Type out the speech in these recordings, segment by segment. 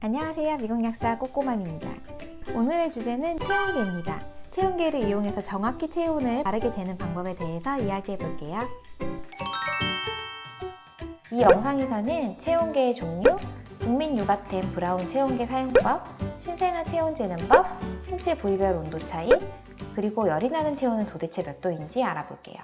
안녕하세요. 미국약사 꼬꼬맘입니다. 오늘의 주제는 체온계입니다. 체온계를 이용해서 정확히 체온을 바르게 재는 방법에 대해서 이야기해 볼게요. 이 영상에서는 체온계의 종류, 국민육아템 브라운 체온계 사용법, 신생아 체온 재는 법, 신체 부위별 온도 차이, 그리고 열이 나는 체온은 도대체 몇 도인지 알아볼게요.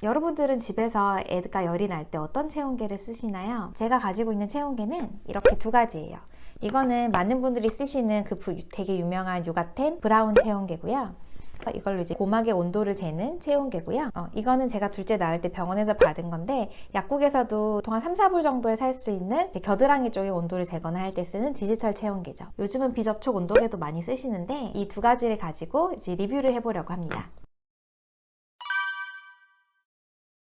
여러분들은 집에서 애가 열이 날 때 어떤 체온계를 쓰시나요? 제가 가지고 있는 체온계는 이렇게 두 가지예요. 이거는 많은 분들이 쓰시는 그 되게 유명한 육아템 브라운 체온계고요. 이걸로 이제 고막의 온도를 재는 체온계고요. 이거는 제가 둘째 낳을 때 병원에서 받은 건데 약국에서도 보통 한 3, 4불 정도에 살 수 있는 겨드랑이 쪽의 온도를 재거나 할 때 쓰는 디지털 체온계죠. 요즘은 비접촉 온도계도 많이 쓰시는데 이 두 가지를 가지고 이제 리뷰를 해보려고 합니다.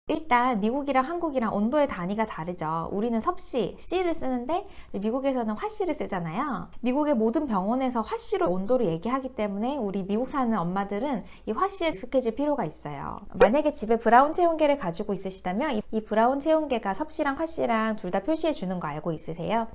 일단 미국이랑 한국이랑 온도의 단위가 다르죠. 우리는 섭씨, C를 쓰는데 미국에서는 화씨를 쓰잖아요. 미국의 모든 병원에서 화씨로 온도를 얘기하기 때문에 우리 미국 사는 엄마들은 이 화씨에 익숙해질 필요가 있어요. 만약에 집에 브라운 체온계를 가지고 있으시다면 이 브라운 체온계가 섭씨랑 화씨랑 둘 다 표시해 주는 거 알고 있으세요?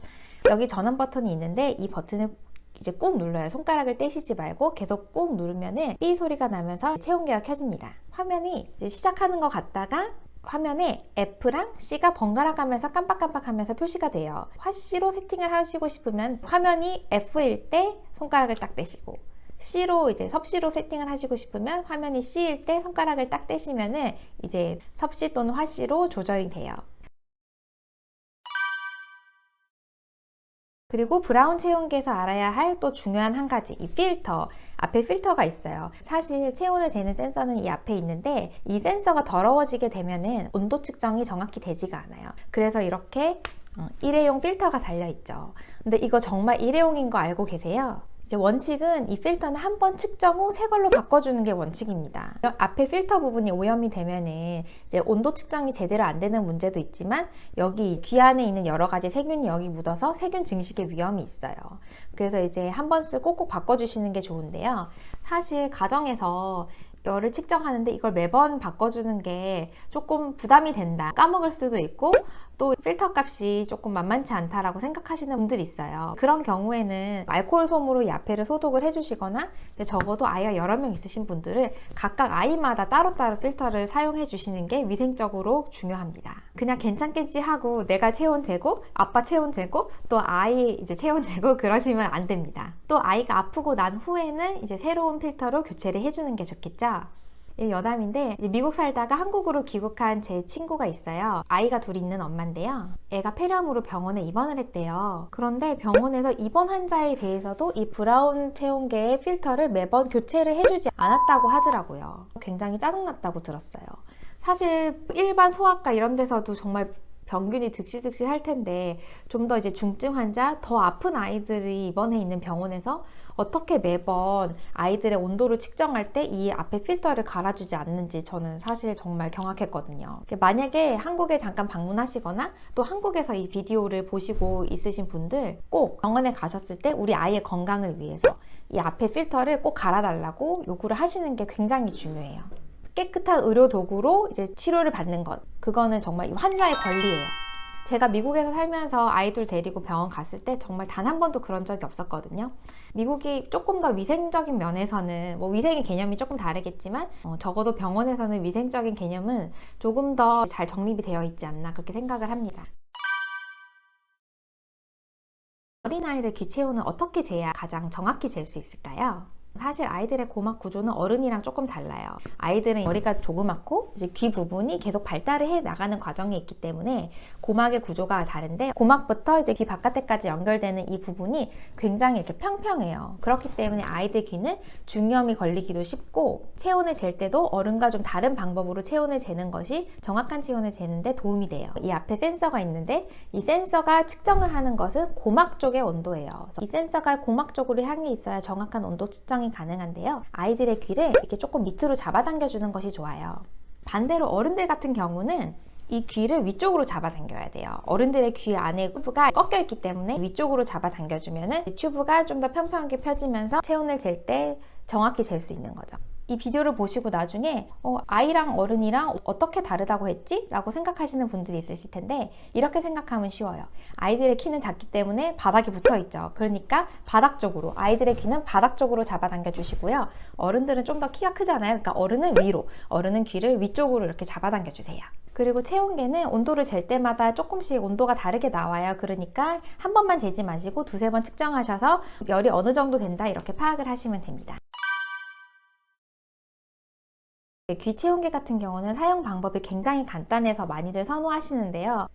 여기 전원 버튼이 있는데 이 버튼을 이제 꾹 눌러요. 손가락을 떼시지 말고 계속 꾹 누르면은 삐 소리가 나면서 체온계가 켜집니다. 화면이 이제 시작하는 것 같다가 화면에 F랑 C가 번갈아 가면서 깜빡깜빡하면서 표시가 돼요. 화씨로 세팅을 하시고 싶으면 화면이 F일 때 손가락을 딱 떼시고 C로 이제 섭씨로 세팅을 하시고 싶으면 화면이 C일 때 손가락을 딱 떼시면은 이제 섭씨 또는 화씨로 조절이 돼요. 그리고 브라운 체온계에서 알아야 할 또 중요한 한 가지, 이 필터. 앞에 필터가 있어요. 사실 체온을 재는 센서는 이 앞에 있는데 이 센서가 더러워지게 되면은 온도 측정이 정확히 되지가 않아요. 그래서 이렇게 일회용 필터가 달려있죠. 근데 이거 정말 일회용인 거 알고 계세요? 이제 원칙은 이 필터는 한 번 측정 후 새 걸로 바꿔주는 게 원칙입니다. 앞에 필터 부분이 오염이 되면은 이제 온도 측정이 제대로 안 되는 문제도 있지만 여기 귀 안에 있는 여러 가지 세균이 여기 묻어서 세균 증식의 위험이 있어요. 그래서 이제 한 번 쓰고 꼭 바꿔주시는 게 좋은데요. 사실 가정에서 열을 측정하는데 이걸 매번 바꿔주는 게 조금 부담이 된다, 까먹을 수도 있고 또 필터 값이 조금 만만치 않다라고 생각하시는 분들이 있어요. 그런 경우에는 알코올 솜으로 이 앞에를 소독을 해주시거나 적어도 아이가 여러 명 있으신 분들은 각각 아이마다 따로따로 필터를 사용해 주시는 게 위생적으로 중요합니다. 그냥 괜찮겠지 하고 내가 체온 재고 아빠 체온 재고 또 아이 이제 체온 재고 그러시면 안 됩니다. 또 아이가 아프고 난 후에는 이제 새로운 필터로 교체를 해주는 게 좋겠죠. 여담인데 미국 살다가 한국으로 귀국한 제 친구가 있어요. 아이가 둘이 있는 엄마인데요. 애가 폐렴으로 병원에 입원을 했대요. 그런데 병원에서 입원 환자에 대해서도 이 브라운 체온계의 필터를 매번 교체를 해주지 않았다고 하더라고요. 굉장히 짜증났다고 들었어요. 사실 일반 소아과 이런 데서도 정말 병균이 득실득실 할 텐데 좀 더 이제 중증 환자, 더 아픈 아이들이 입원해 있는 병원에서 어떻게 매번 아이들의 온도를 측정할 때 이 앞에 필터를 갈아주지 않는지 저는 사실 정말 경악했거든요. 만약에 한국에 잠깐 방문하시거나 또 한국에서 이 비디오를 보시고 있으신 분들 꼭 병원에 가셨을 때 우리 아이의 건강을 위해서 이 앞에 필터를 꼭 갈아달라고 요구를 하시는 게 굉장히 중요해요. 깨끗한 의료 도구로 이제 치료를 받는 것, 그거는 정말 환자의 권리예요. 제가 미국에서 살면서 아이들 데리고 병원 갔을 때 정말 단 한 번도 그런 적이 없었거든요. 미국이 조금 더 위생적인 면에서는 뭐 위생의 개념이 조금 다르겠지만 적어도 병원에서는 위생적인 개념은 조금 더 잘 정립이 되어 있지 않나 그렇게 생각을 합니다. 어린아이들 귀 체온은 어떻게 재야 가장 정확히 잴 수 있을까요? 사실 아이들의 고막 구조는 어른이랑 조금 달라요. 아이들은 머리가 조그맣고 이제 귀 부분이 계속 발달을 해 나가는 과정에 있기 때문에 고막의 구조가 다른데 고막부터 이제 귀 바깥에까지 연결되는 이 부분이 굉장히 이렇게 평평해요. 그렇기 때문에 아이들 귀는 중이염이 걸리기도 쉽고 체온을 잴 때도 어른과 좀 다른 방법으로 체온을 재는 것이 정확한 체온을 재는 데 도움이 돼요. 이 앞에 센서가 있는데 이 센서가 측정을 하는 것은 고막 쪽의 온도예요. 이 센서가 고막 쪽으로 향해 있어야 정확한 온도 측정이 가능한데요. 아이들의 귀를 이렇게 조금 밑으로 잡아당겨 주는 것이 좋아요. 반대로 어른들 같은 경우는 이 귀를 위쪽으로 잡아당겨야 돼요. 어른들의 귀 안에 튜브가 꺾여 있기 때문에 위쪽으로 잡아당겨주면은 이 튜브가 좀 더 평평하게 펴지면서 체온을 잴 때 정확히 잴 수 있는 거죠. 이 비디오를 보시고 나중에 아이랑 어른이랑 어떻게 다르다고 했지? 라고 생각하시는 분들이 있으실 텐데 이렇게 생각하면 쉬워요. 아이들의 키는 작기 때문에 바닥이 붙어 있죠. 그러니까 바닥 쪽으로, 아이들의 귀는 바닥 쪽으로 잡아당겨 주시고요. 어른들은 좀 더 키가 크잖아요. 그러니까 어른은 위로, 어른은 귀를 위쪽으로 이렇게 잡아당겨 주세요. 그리고 체온계는 온도를 잴 때마다 조금씩 온도가 다르게 나와요. 그러니까 한 번만 재지 마시고 두세 번 측정하셔서 열이 어느 정도 된다 이렇게 파악을 하시면 됩니다. 귀 체온계 같은 경우는 사용 방법이 굉장히 간단해서 많이들 선호하시는데요.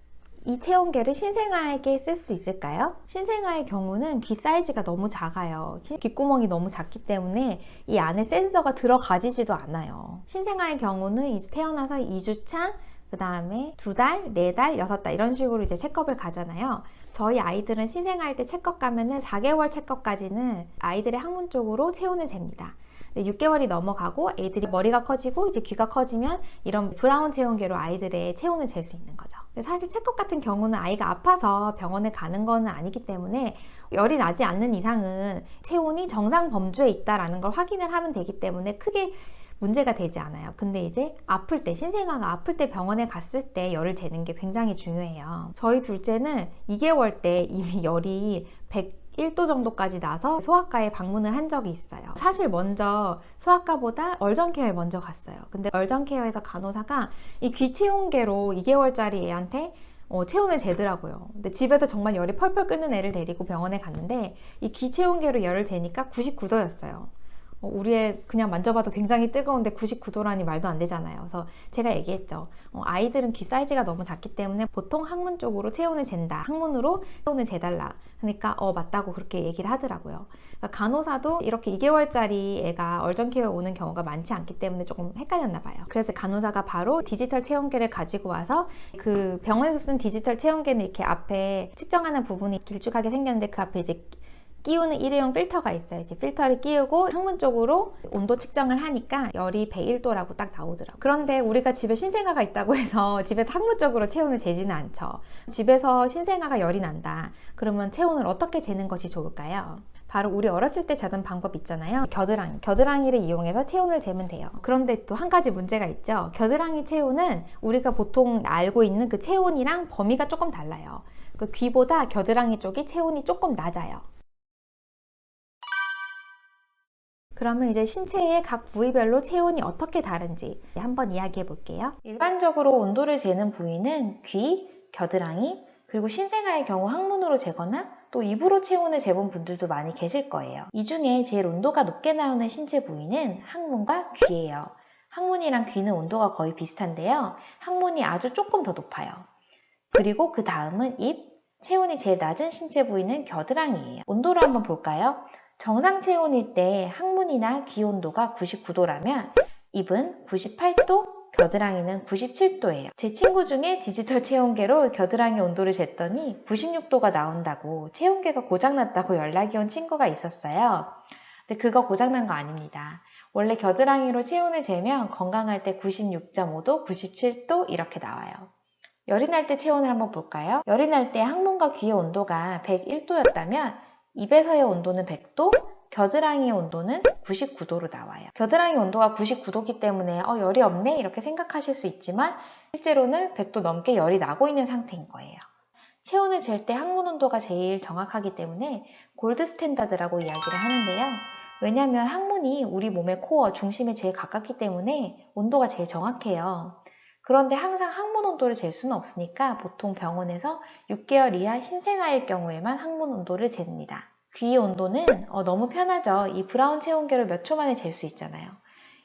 이 체온계를 신생아에게 쓸 수 있을까요? 신생아의 경우는 귀 사이즈가 너무 작아요. 귓구멍이 너무 작기 때문에 이 안에 센서가 들어가지지도 않아요. 신생아의 경우는 이제 태어나서 2주차, 그 다음에 2달, 4달, 6달 이런 식으로 이제 체크업을 가잖아요. 저희 아이들은 신생아일 때 체크업 가면은 4개월 체크업까지는 아이들의 항문 쪽으로 체온을 잽니다. 6개월이 넘어가고 애들이 머리가 커지고 이제 귀가 커지면 이런 브라운 체온계로 아이들의 체온을 잴 수 있는 거죠. 근데 사실 체크업 같은 경우는 아이가 아파서 병원에 가는 건 아니기 때문에 열이 나지 않는 이상은 체온이 정상 범주에 있다라는 걸 확인을 하면 되기 때문에 크게 문제가 되지 않아요. 근데 이제 아플 때, 신생아가 아플 때 병원에 갔을 때 열을 재는 게 굉장히 중요해요. 저희 둘째는 2개월 때 이미 열이 101도 정도까지 나서 소아과에 방문을 한 적이 있어요. 사실 먼저 소아과보다 얼전케어에 먼저 갔어요. 근데 얼전케어에서 간호사가 이 귀 체온계로 2개월짜리 애한테 체온을 재더라고요. 근데 집에서 정말 열이 펄펄 끓는 애를 데리고 병원에 갔는데 이 귀 체온계로 열을 재니까 99도였어요. 우리 애 그냥 만져봐도 굉장히 뜨거운데 99도라니 말도 안 되잖아요. 그래서 제가 얘기했죠. 아이들은 귀 사이즈가 너무 작기 때문에 보통 항문 쪽으로 체온을 잰다. 항문으로 체온을 재달라. 그러니까 맞다고 그렇게 얘기를 하더라고요. 그러니까 간호사도 이렇게 2개월짜리 애가 얼전케어에 오는 경우가 많지 않기 때문에 조금 헷갈렸나 봐요. 그래서 간호사가 바로 디지털 체온계를 가지고 와서 그 병원에서 쓴 디지털 체온계는 이렇게 앞에 측정하는 부분이 길쭉하게 생겼는데 그 앞에 이제 끼우는 일회용 필터가 있어요. 이제 필터를 끼우고 항문 쪽으로 온도 측정을 하니까 열이 101도라고 딱 나오더라고요. 그런데 우리가 집에 신생아가 있다고 해서 집에서 항문 쪽으로 체온을 재지는 않죠. 집에서 신생아가 열이 난다. 그러면 체온을 어떻게 재는 것이 좋을까요? 바로 우리 어렸을 때 재던 방법 있잖아요. 겨드랑이를 이용해서 체온을 재면 돼요. 그런데 또 한 가지 문제가 있죠. 겨드랑이 체온은 우리가 보통 알고 있는 그 체온이랑 범위가 조금 달라요. 그 귀보다 겨드랑이 쪽이 체온이 조금 낮아요. 그러면 이제 신체의 각 부위별로 체온이 어떻게 다른지 한번 이야기해 볼게요. 일반적으로 온도를 재는 부위는 귀, 겨드랑이, 그리고 신생아의 경우 항문으로 재거나 또 입으로 체온을 재본 분들도 많이 계실 거예요. 이 중에 제일 온도가 높게 나오는 신체 부위는 항문과 귀예요. 항문이랑 귀는 온도가 거의 비슷한데요. 항문이 아주 조금 더 높아요. 그리고 그 다음은 입, 체온이 제일 낮은 신체 부위는 겨드랑이예요. 온도를 한번 볼까요? 정상 체온일 때 항문이나 귀 온도가 99도라면 입은 98도, 겨드랑이는 97도예요. 제 친구 중에 디지털 체온계로 겨드랑이 온도를 쟀더니 96도가 나온다고 체온계가 고장났다고 연락이 온 친구가 있었어요. 근데 그거 고장난 거 아닙니다. 원래 겨드랑이로 체온을 재면 건강할 때 96.5도, 97도 이렇게 나와요. 열이 날 때 체온을 한번 볼까요? 열이 날 때 항문과 귀의 온도가 101도였다면 입에서의 온도는 100도, 겨드랑이의 온도는 99도로 나와요. 겨드랑이 온도가 99도이기 때문에 열이 없네 이렇게 생각하실 수 있지만 실제로는 100도 넘게 열이 나고 있는 상태인 거예요. 체온을 잴 때 항문 온도가 제일 정확하기 때문에 골드 스탠다드라고 이야기를 하는데요. 왜냐하면 항문이 우리 몸의 코어 중심에 제일 가깝기 때문에 온도가 제일 정확해요. 그런데 항상 항문 온도를 잴 수는 없으니까 보통 병원에서 6개월 이하 신생아일 경우에만 항문 온도를 잽니다. 귀 온도는 너무 편하죠. 이 브라운 체온계로 몇 초 만에 잴 수 있잖아요.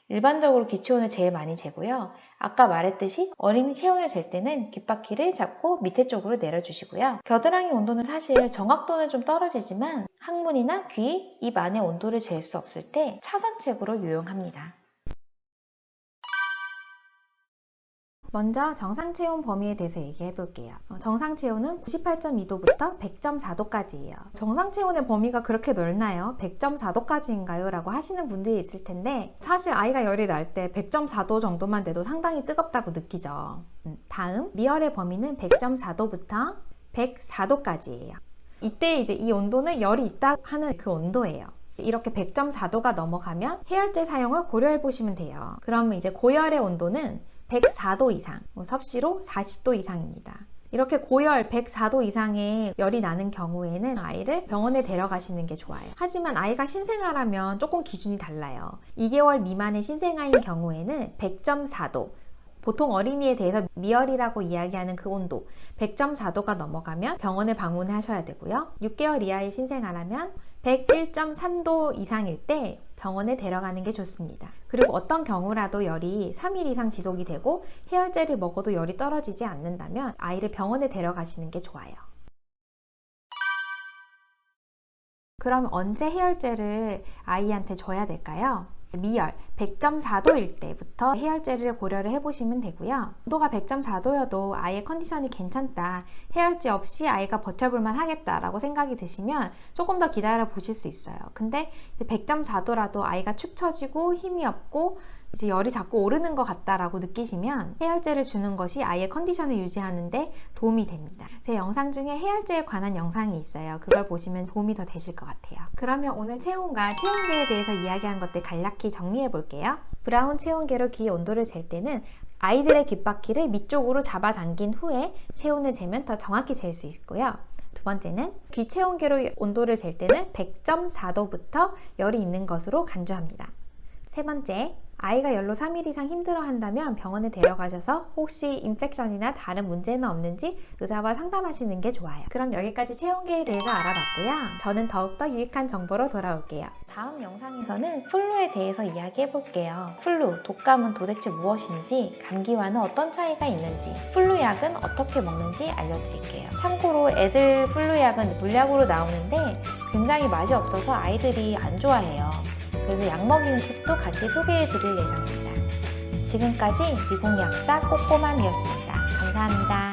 일반적으로 귀 체온을 제일 많이 재고요. 아까 말했듯이 어린이 체온을 잴 때는 귓바퀴를 잡고 밑에 쪽으로 내려주시고요. 겨드랑이 온도는 사실 정확도는 좀 떨어지지만 항문이나 귀, 입 안의 온도를 잴 수 없을 때 차선책으로 유용합니다. 먼저 정상 체온 범위에 대해서 얘기해 볼게요. 정상 체온은 98.2도부터 100.4도까지예요. 정상 체온의 범위가 그렇게 넓나요? 100.4도까지인가요? 라고 하시는 분들이 있을 텐데 사실 아이가 열이 날 때 100.4도 정도만 돼도 상당히 뜨겁다고 느끼죠. 다음 미열의 범위는 100.4도부터 104도까지예요. 이때 이제 이 온도는 열이 있다 하는 그 온도예요. 이렇게 100.4도가 넘어가면 해열제 사용을 고려해 보시면 돼요. 그럼 이제 고열의 온도는 104도 이상, 섭씨로 40도 이상입니다. 이렇게 고열 104도 이상의 열이 나는 경우에는 아이를 병원에 데려가시는 게 좋아요. 하지만 아이가 신생아라면 조금 기준이 달라요. 2개월 미만의 신생아인 경우에는 100.4도, 보통 어린이에 대해서 미열이라고 이야기하는 그 온도 100.4도가 넘어가면 병원에 방문하셔야 되고요. 6개월 이하의 신생아라면 101.3도 이상일 때 병원에 데려가는 게 좋습니다. 그리고 어떤 경우라도 열이 3일 이상 지속이 되고 해열제를 먹어도 열이 떨어지지 않는다면 아이를 병원에 데려가시는 게 좋아요. 그럼 언제 해열제를 아이한테 줘야 될까요? 미열 100.4도일 때부터 해열제를 고려를 해보시면 되고요. 온도가 100.4도여도 아이의 컨디션이 괜찮다, 해열제 없이 아이가 버텨볼만 하겠다라고 생각이 드시면 조금 더 기다려 보실 수 있어요. 근데 100.4도라도 아이가 축 처지고 힘이 없고 이제 열이 자꾸 오르는 것 같다라고 느끼시면 해열제를 주는 것이 아이의 컨디션을 유지하는데 도움이 됩니다. 제 영상 중에 해열제에 관한 영상이 있어요. 그걸 보시면 도움이 더 되실 것 같아요. 그러면 오늘 체온과 체온계에 대해서 이야기한 것들 간략히 정리해 볼게요. 브라운 체온계로 귀 온도를 잴 때는 아이들의 귓바퀴를 밑쪽으로 잡아당긴 후에 체온을 재면 더 정확히 잴 수 있고요. 두 번째는 귀 체온계로 온도를 잴 때는 100.4도부터 열이 있는 것으로 간주합니다. 세 번째, 아이가 열로 3일 이상 힘들어 한다면 병원에 데려가셔서 혹시 인펙션이나 다른 문제는 없는지 의사와 상담하시는 게 좋아요. 그럼 여기까지 체온계에 대해서 알아봤고요. 저는 더욱더 유익한 정보로 돌아올게요. 다음 영상에서는 플루에 대해서 이야기해 볼게요. 플루, 독감은 도대체 무엇인지, 감기와는 어떤 차이가 있는지, 플루약은 어떻게 먹는지 알려드릴게요. 참고로 애들 플루약은 물약으로 나오는데 굉장히 맛이 없어서 아이들이 안 좋아해요. 그래서 약 먹이는 팁도 같이 소개해 드릴 예정입니다. 지금까지 미국약사 꼬꼬맘이었습니다. 감사합니다.